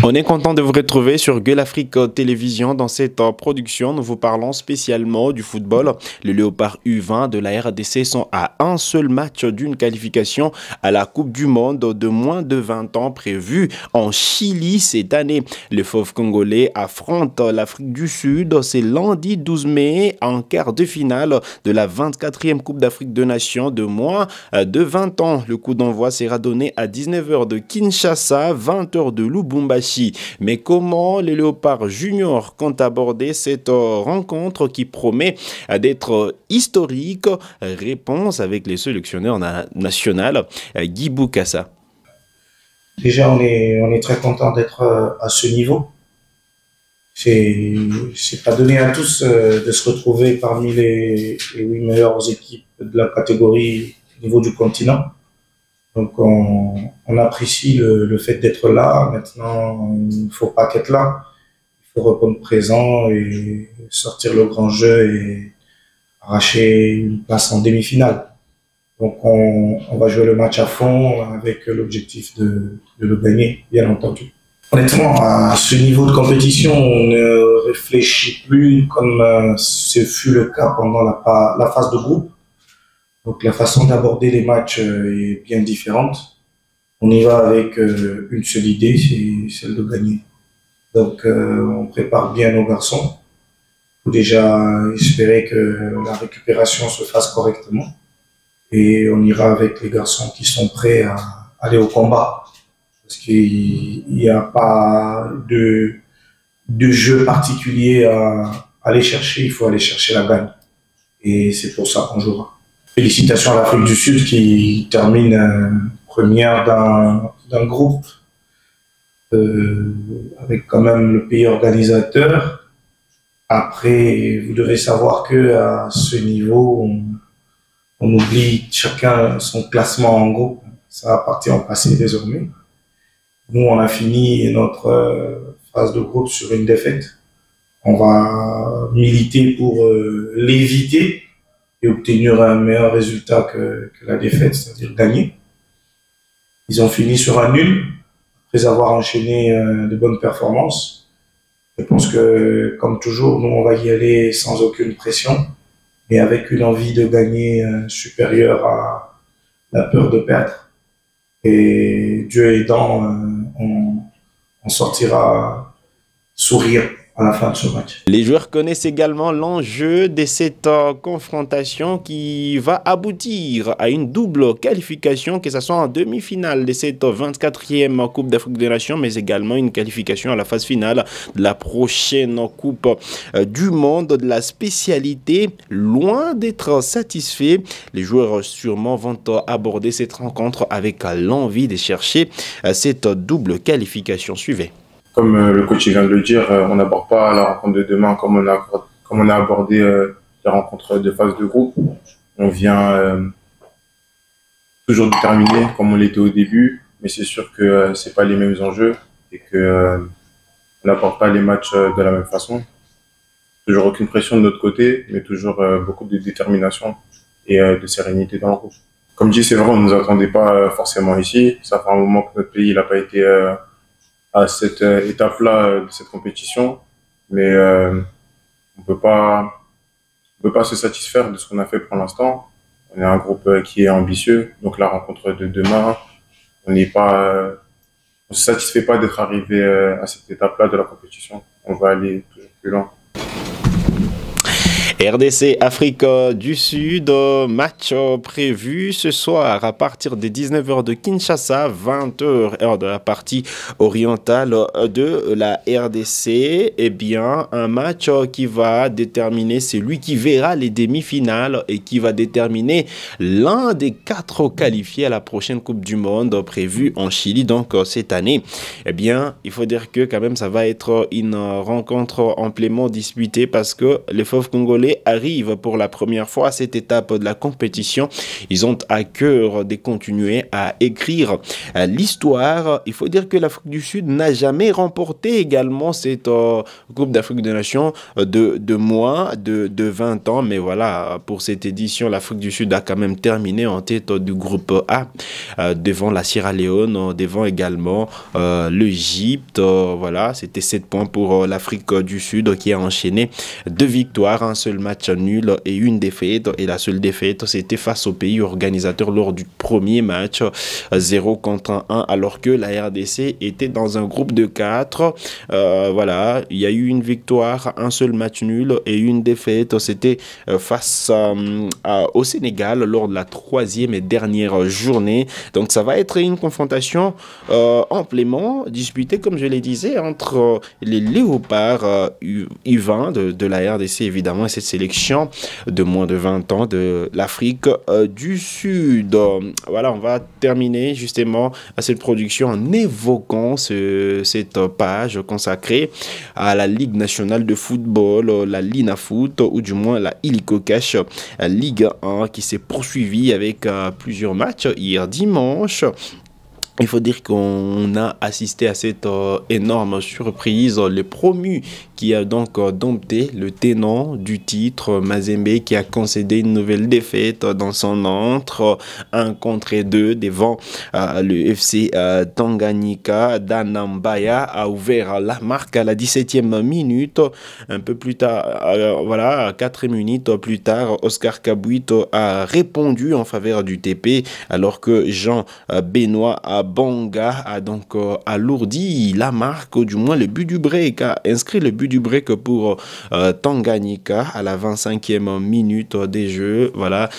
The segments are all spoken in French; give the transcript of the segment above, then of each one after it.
On est content de vous retrouver sur Gueule Afrique Télévision. Dans cette production, nous vous parlons spécialement du football. Les Léopards U20 de la RDC sont à un seul match d'une qualification à la Coupe du Monde de moins de 20 ans prévue en Chili cette année. Les Fauves congolais affrontent l'Afrique du Sud. C'est lundi 12 mai en quart de finale de la 24e Coupe d'Afrique de Nations de moins de 20 ans. Le coup d'envoi sera donné à 19h de Kinshasa, 20h de Lubumbashi. Mais comment les Léopards juniors comptent aborder cette rencontre qui promet d'être historique? Réponse avec les sélectionneurs nationaux, Guy Boukassa. Déjà, on est très content d'être à ce niveau. C'est pas donné à tous de se retrouver parmi les 8 meilleures équipes de la catégorie au niveau du continent. Donc, on apprécie le fait d'être là. Maintenant, il ne faut pas qu'être là. Il faut répondre présent et sortir le grand jeu et arracher une place en demi-finale. Donc, on va jouer le match à fond avec l'objectif de le gagner, bien entendu. Honnêtement, à ce niveau de compétition, on ne réfléchit plus comme ce fut le cas pendant la phase de groupe. Donc la façon d'aborder les matchs est bien différente. On y va avec une seule idée, c'est celle de gagner. Donc on prépare bien nos garçons. Il faut déjà espérer que la récupération se fasse correctement. Et on ira avec les garçons qui sont prêts à aller au combat. Parce qu'il n'y a pas de jeu particulier à aller chercher, il faut aller chercher la gagne. Et c'est pour ça qu'on jouera. Félicitations à l'Afrique du Sud qui termine première d'un groupe avec quand même le pays organisateur. Après, vous devez savoir que à ce niveau, on oublie chacun son classement en groupe. Ça appartient au passé désormais. Nous, on a fini notre phase de groupe sur une défaite. On va militer pour l'éviter et obtenir un meilleur résultat que la défaite, c'est-à-dire gagner. Ils ont fini sur un nul, après avoir enchaîné de bonnes performances. Je pense que, comme toujours, nous, on va y aller sans aucune pression, mais avec une envie de gagner supérieure à la peur de perdre. Et Dieu aidant, on sortira sourire à la fin de ce match. Les joueurs connaissent également l'enjeu de cette confrontation qui va aboutir à une double qualification, que ce soit en demi-finale de cette 24e Coupe d'Afrique des Nations, mais également une qualification à la phase finale de la prochaine Coupe du Monde de la spécialité. Loin d'être satisfaits, les joueurs sûrement vont aborder cette rencontre avec l'envie de chercher cette double qualification. Suivez. Comme le coach vient de le dire, on n'aborde pas la rencontre de demain comme on a abordé les rencontres de phase de groupe. On vient toujours déterminé comme on l'était au début, mais c'est sûr que c'est pas les mêmes enjeux et que on n'aborde pas les matchs de la même façon. Toujours aucune pression de notre côté, mais toujours beaucoup de détermination et de sérénité dans le groupe. Comme dit, c'est vrai, on ne nous attendait pas forcément ici. Ça fait un moment que notre pays n'a pas été à cette étape-là de cette compétition, mais on peut pas se satisfaire de ce qu'on a fait pour l'instant. On est un groupe qui est ambitieux, donc la rencontre de demain, on se satisfait pas d'être arrivé à cette étape-là de la compétition. On va aller toujours plus loin. RDC Afrique du Sud, match prévu ce soir à partir des 19h de Kinshasa, 20h heure de la partie orientale de la RDC. Eh bien, un match qui va déterminer celui qui verra les demi-finales et qui va déterminer l'un des 4 qualifiés à la prochaine Coupe du Monde prévue en Chili, donc cette année. Eh bien, il faut dire que quand même ça va être une rencontre amplement disputée parce que les Fauves congolais RDC arrive pour la première fois à cette étape de la compétition. Ils ont à cœur de continuer à écrire l'histoire. Il faut dire que l'Afrique du Sud n'a jamais remporté également cette Coupe d'Afrique des Nations de moins de 20 ans. Mais voilà, pour cette édition, l'Afrique du Sud a quand même terminé en tête du groupe A, devant la Sierra Leone, devant également l'Égypte. Voilà, c'était 7 points pour l'Afrique du Sud qui a enchaîné 2 victoires, un seul match nul et une défaite. Et la seule défaite, c'était face au pays organisateur lors du premier match, 0 contre 1, alors que la RDC était dans un groupe de 4. Voilà, il y a eu une victoire, un seul match nul et une défaite. C'était face au Sénégal lors de la 3e et dernière journée. Donc ça va être une confrontation amplement disputée, comme je le disais, entre les léopards U20 de la RDC évidemment et cette sélection de moins de 20 ans de l'Afrique du Sud. Voilà, on va terminer justement à cette production en évoquant cette page consacrée à la Ligue nationale de football, la Linafoot, ou du moins la Illico Cash Ligue 1, qui s'est poursuivie avec plusieurs matchs hier dimanche. Il faut dire qu'on a assisté à cette énorme surprise, le promu qui a donc dompté le tenant du titre, Mazembe, qui a concédé une nouvelle défaite dans son entre 1 contre 2 devant le FC Tanganyika. Danambaya a ouvert la marque à la 17e minute. Un peu plus tard, voilà, 4 minutes plus tard, Oscar Kabouit a répondu en faveur du TP, alors que Jean-Benoît Bonga a donc alourdi la marque, ou du moins le but du break, a inscrit le but du break pour Tanganyika à la 25e minute des jeux. Voilà,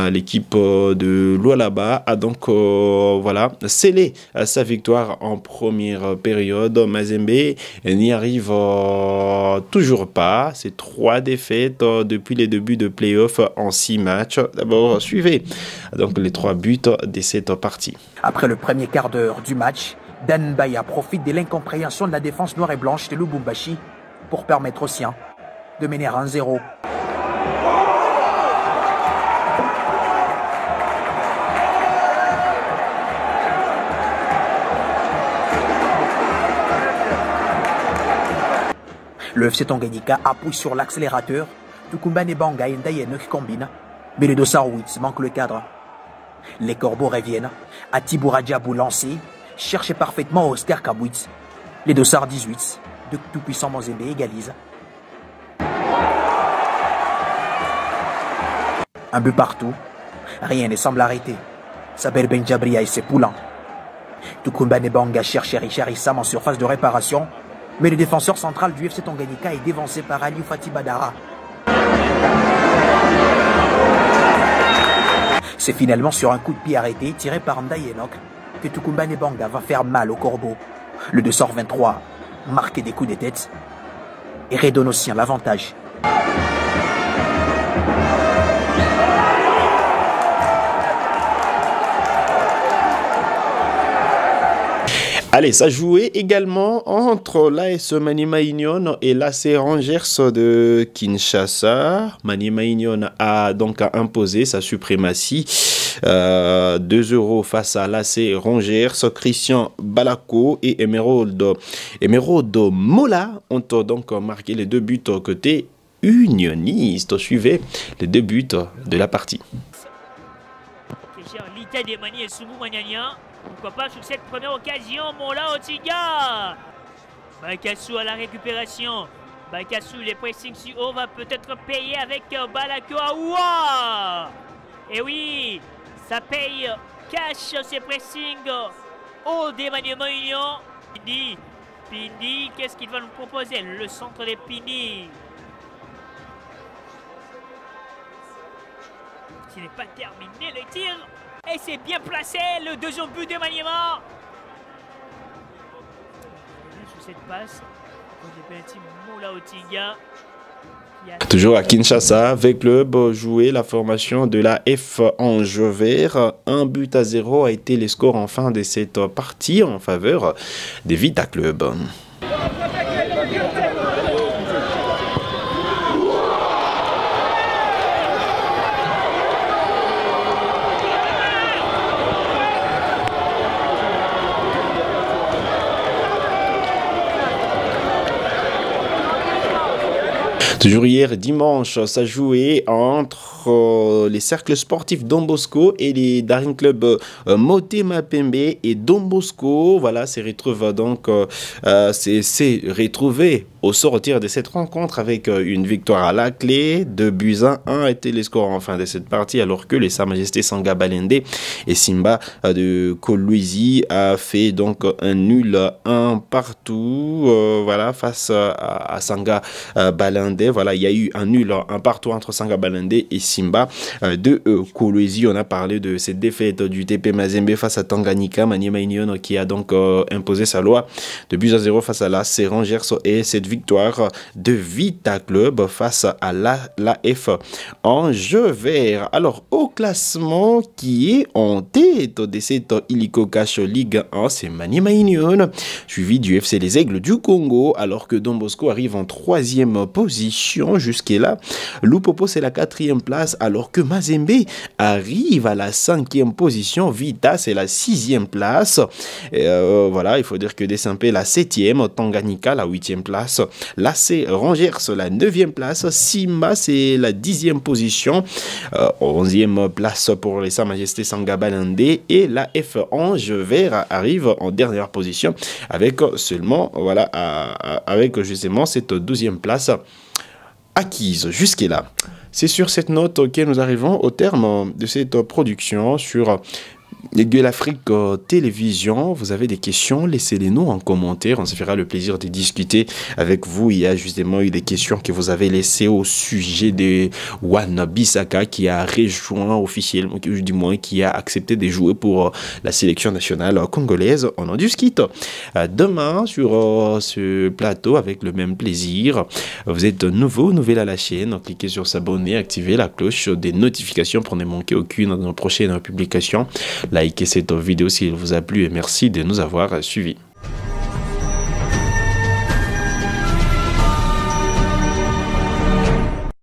l'équipe de Lualaba a donc voilà, scellé sa victoire en première période. Mazembe n'y arrive toujours pas. C'est 3 défaites depuis les débuts de play-off en 6 matchs. D'abord, suivez donc les 3 buts de cette partie. Après le premier quart d'heure du match, Dan Baya profite de l'incompréhension de la défense noire et blanche de Lubumbashi pour permettre aux siens de mener à 1-0. Le FC Tanganyika appuie sur l'accélérateur. Tukumba Nebanga et Ndayene qui combinent, mais les deux Sarwitz manquent le cadre. Les Corbeaux reviennent. Atiboura Diabou lancé, cherché parfaitement Oscar Kabouit. Les deux Sars 18 de tout-puissant Mazembe égalisent. Un but partout. Rien ne semble arrêter. Sabel Benjabria et ses poulains. Tukumba Nebanga cherche Richard Issam en surface de réparation, mais le défenseur central du FC Tanganyika est dévancé par Aliou Fatih Badara. C'est finalement sur un coup de pied arrêté tiré par Ndayenok que Tukumba Nebanga va faire mal au Corbeau. Le 223 marque des coups de tête et redonne aux siens l'avantage. Allez, ça jouait également entre l'AS Maniema Union et l'AC Rangers de Kinshasa. Maniema Union a donc imposé sa suprématie 2-0 face à l'AC Rangers. Christian Balako et Emerald Mola ont donc marqué les 2 buts côté unioniste. Suivez les 2 buts de la partie. Des Mani et Soumou Magnania. Pourquoi pas sur cette première occasion, Mola Otiga. Bakassou à la récupération. Bakassou, les pressings sur haut va peut-être payer avec Balako Aoua. Et oui, ça paye cash ces pressings haut des Maniema Union. Pindi, qu'est-ce qu'il va nous proposer? Le centre des Pindi. Ce n'est pas terminé le tir. Et c'est bien placé, le 2e but de Maniema. Sur cette passe, Mola Otiga. Toujours à Kinshasa, avec le club joué la formation de la F Ange Vert. 1-0 a été le score en fin de cette partie en faveur des Vita Club. Toujours hier, dimanche, ça jouait entre les cercles sportifs Don Bosco et les Daring Club Motema Pembe et Don Bosco. Voilà, c'est retrouvé au sortir de cette rencontre avec une victoire à la clé. 2-1 étaient les scores en fin de cette partie, alors que les Sa Majesté Sanga Balende et Simba de Kolwezi a fait donc un nul 1 partout. Voilà, face à Sanga Balende. Voilà, il y a eu un nul, un partout entre Sanga Balende et Simba de Kolwezi. On a parlé de cette défaite du TP Mazembe face à Tanganyika, Maniema Union qui a donc imposé sa loi de 2-0 face à la Rangers, et cette victoire de Vita Club face à l'AF en jeu vert. Alors, au classement, qui est en tête de cette Illico Cash Ligue 1, c'est Maniema Union, suivi du FC Les Aigles du Congo, alors que Don Bosco arrive en 3e position. Jusqu'à-là, Lupopo c'est la 4e place, alors que Mazembe arrive à la 5e position. Vita c'est la 6e place. Voilà, il faut dire que Desempe la 7e, Tanganyika la 8e place, l'AC Rangers la 9e place, Simba c'est la 10e position, 11e place pour les Sa Majesté Sanga Balende, et la F Ange Vert arrive en dernière position avec seulement, voilà, avec justement cette 12e place acquise jusqu'à-là. C'est sur cette note que nous arrivons au terme de cette production sur Gueule Afrique Télévision. Vous avez des questions, laissez-les nous en commentaire. On se fera le plaisir de discuter avec vous. Il y a justement eu des questions que vous avez laissées au sujet de Wan Bissaka qui a rejoint officiellement, du moins qui a accepté de jouer pour la sélection nationale congolaise. On en discute demain sur ce plateau avec le même plaisir. Vous êtes nouvelle à la chaîne, donc cliquez sur s'abonner, activez la cloche des notifications pour ne manquer aucune de nos prochaines publications. Likez cette vidéo si elle vous a plu et merci de nous avoir suivis.